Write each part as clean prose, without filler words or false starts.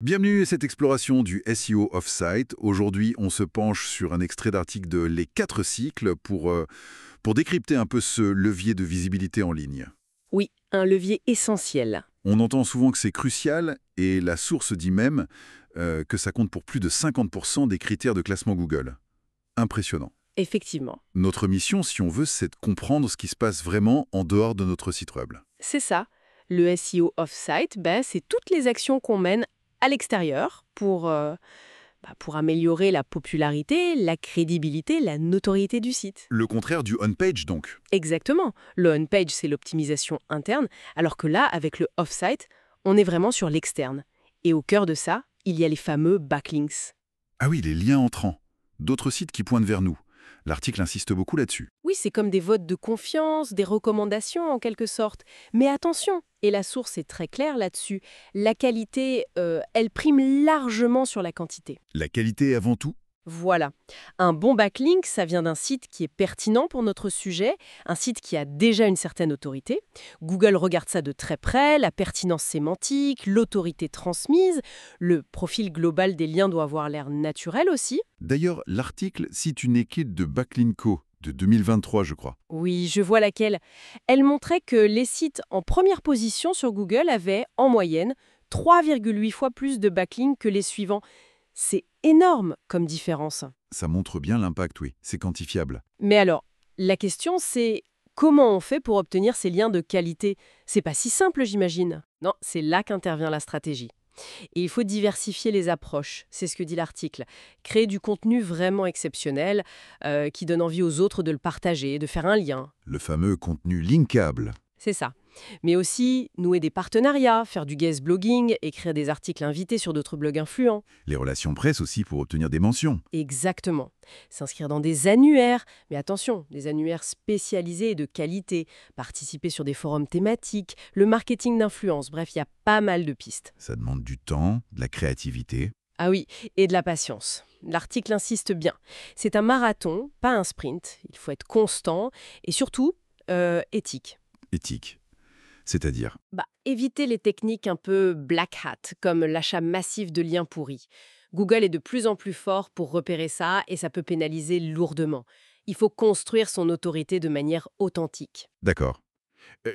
Bienvenue à cette exploration du SEO Off-Site. Aujourd'hui, on se penche sur un extrait d'article de Les 4 cycles pour décrypter un peu ce levier de visibilité en ligne. Oui, un levier essentiel. On entend souvent que c'est crucial et la source dit même que ça compte pour plus de 50% des critères de classement Google. Impressionnant. Effectivement. Notre mission, si on veut, c'est de comprendre ce qui se passe vraiment en dehors de notre site web. C'est ça. Le SEO off-site, c'est toutes les actions qu'on mène à l'extérieur pour améliorer la popularité, la crédibilité, la notoriété du site. Le contraire du on-page, donc. Exactement. Le on-page, c'est l'optimisation interne, alors que là, avec le off-site, on est vraiment sur l'externe. Et au cœur de ça, il y a les fameux backlinks. Ah oui, les liens entrants. D'autres sites qui pointent vers nous. L'article insiste beaucoup là-dessus. Oui, c'est comme des votes de confiance, des recommandations en quelque sorte. Mais attention, et la source est très claire là-dessus, la qualité, elle prime largement sur la quantité. La qualité avant tout. Voilà. Un bon backlink, ça vient d'un site qui est pertinent pour notre sujet, un site qui a déjà une certaine autorité. Google regarde ça de très près, la pertinence sémantique, l'autorité transmise, le profil global des liens doit avoir l'air naturel aussi. D'ailleurs, l'article cite une étude de Backlinko de 2023, je crois. Oui, je vois laquelle. Elle montrait que les sites en première position sur Google avaient, en moyenne, 3,8 fois plus de backlinks que les suivants. C'est énorme comme différence. Ça montre bien l'impact, oui. C'est quantifiable. Mais alors, la question c'est comment on fait pour obtenir ces liens de qualité? C'est pas si simple, j'imagine. Non, c'est là qu'intervient la stratégie. Et il faut diversifier les approches, c'est ce que dit l'article. Créer du contenu vraiment exceptionnel, qui donne envie aux autres de le partager, de faire un lien. Le fameux contenu linkable. C'est ça. Mais aussi nouer des partenariats, faire du guest blogging, écrire des articles invités sur d'autres blogs influents. Les relations presse aussi pour obtenir des mentions. Exactement. S'inscrire dans des annuaires, mais attention, des annuaires spécialisés et de qualité, participer sur des forums thématiques, le marketing d'influence, bref, il y a pas mal de pistes. Ça demande du temps, de la créativité. Ah oui, et de la patience. L'article insiste bien. C'est un marathon, pas un sprint. Il faut être constant et surtout éthique. Éthique. C'est-à-dire, Éviter les techniques un peu black hat, comme l'achat massif de liens pourris. Google est de plus en plus fort pour repérer ça et ça peut pénaliser lourdement. Il faut construire son autorité de manière authentique. d'accord.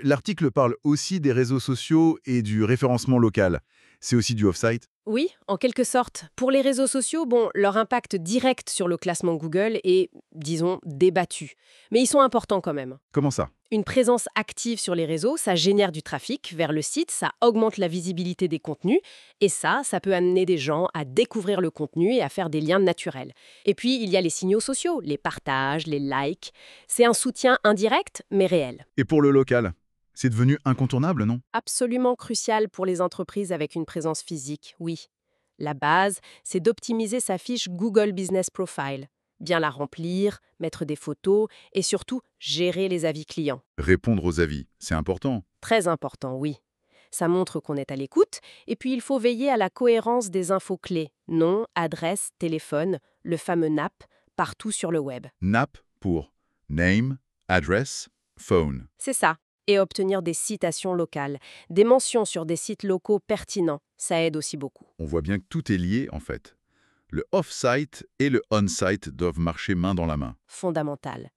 L'article parle aussi des réseaux sociaux et du référencement local. C'est aussi du off-site. Oui, en quelque sorte. Pour les réseaux sociaux, leur impact direct sur le classement Google est, disons, débattu. Mais ils sont importants quand même. Comment ça? Une présence active sur les réseaux, ça génère du trafic vers le site, ça augmente la visibilité des contenus, et ça peut amener des gens à découvrir le contenu et à faire des liens naturels. Et puis, il y a les signaux sociaux, les partages, les likes. C'est un soutien indirect, mais réel. Et pour le local? C'est devenu incontournable, non? Absolument crucial pour les entreprises avec une présence physique, oui. La base, c'est d'optimiser sa fiche Google Business Profile. Bien la remplir, mettre des photos et surtout gérer les avis clients. Répondre aux avis, c'est important. Très important, oui. Ça montre qu'on est à l'écoute, et puis il faut veiller à la cohérence des infos clés, nom, adresse, téléphone, le fameux NAP, partout sur le web. NAP pour Name, Address, Phone. C'est ça. Et obtenir des citations locales, des mentions sur des sites locaux pertinents, ça aide aussi beaucoup. On voit bien que tout est lié, en fait. Le off-site et le on-site doivent marcher main dans la main. Fondamental.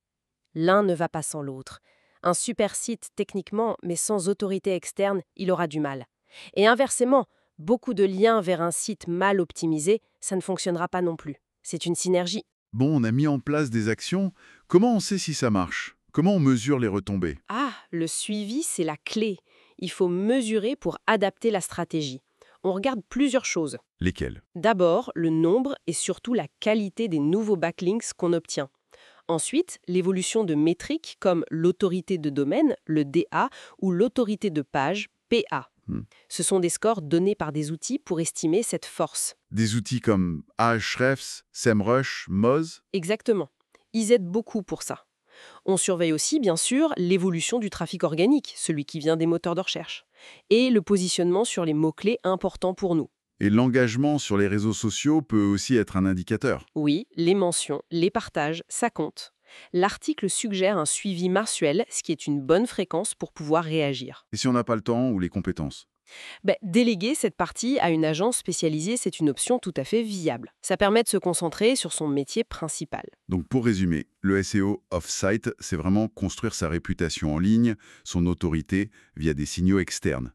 L'un ne va pas sans l'autre. Un super site techniquement, mais sans autorité externe, il aura du mal. Et inversement, beaucoup de liens vers un site mal optimisé, ça ne fonctionnera pas non plus. C'est une synergie. Bon, on a mis en place des actions. Comment on sait si ça marche? Comment on mesure les retombées? Ah, le suivi, c'est la clé. Il faut mesurer pour adapter la stratégie. On regarde plusieurs choses. Lesquelles? D'abord, le nombre et surtout la qualité des nouveaux backlinks qu'on obtient. Ensuite, l'évolution de métriques comme l'autorité de domaine, le DA, ou l'autorité de page, PA. Ce sont des scores donnés par des outils pour estimer cette force. Des outils comme Ahrefs, SEMrush, Moz? Exactement. Ils aident beaucoup pour ça. On surveille aussi, bien sûr, l'évolution du trafic organique, celui qui vient des moteurs de recherche, et le positionnement sur les mots-clés importants pour nous. Et l'engagement sur les réseaux sociaux peut aussi être un indicateur. Oui, les mentions, les partages, ça compte. L'article suggère un suivi mensuel, ce qui est une bonne fréquence pour pouvoir réagir. Et si on n'a pas le temps ou les compétences? Déléguer cette partie à une agence spécialisée, c'est une option tout à fait viable. Ça permet de se concentrer sur son métier principal. Donc pour résumer, le SEO off-site, c'est vraiment construire sa réputation en ligne, son autorité, via des signaux externes.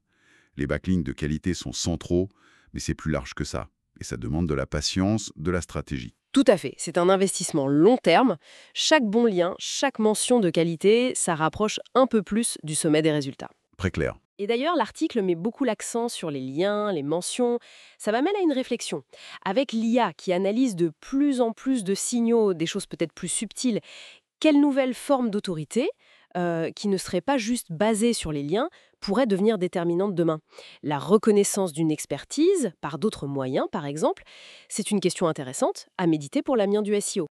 Les backlinks de qualité sont centraux, mais c'est plus large que ça. Et ça demande de la patience, de la stratégie. Tout à fait, c'est un investissement long terme. Chaque bon lien, chaque mention de qualité, ça rapproche un peu plus du sommet des résultats. Très clair. Et d'ailleurs, l'article met beaucoup l'accent sur les liens, les mentions. Ça m'amène à une réflexion. Avec l'IA qui analyse de plus en plus de signaux, des choses peut-être plus subtiles, quelle nouvelle forme d'autorité, qui ne serait pas juste basée sur les liens, pourrait devenir déterminante demain? La reconnaissance d'une expertise, par d'autres moyens par exemple, c'est une question intéressante à méditer pour l'avenir du SEO.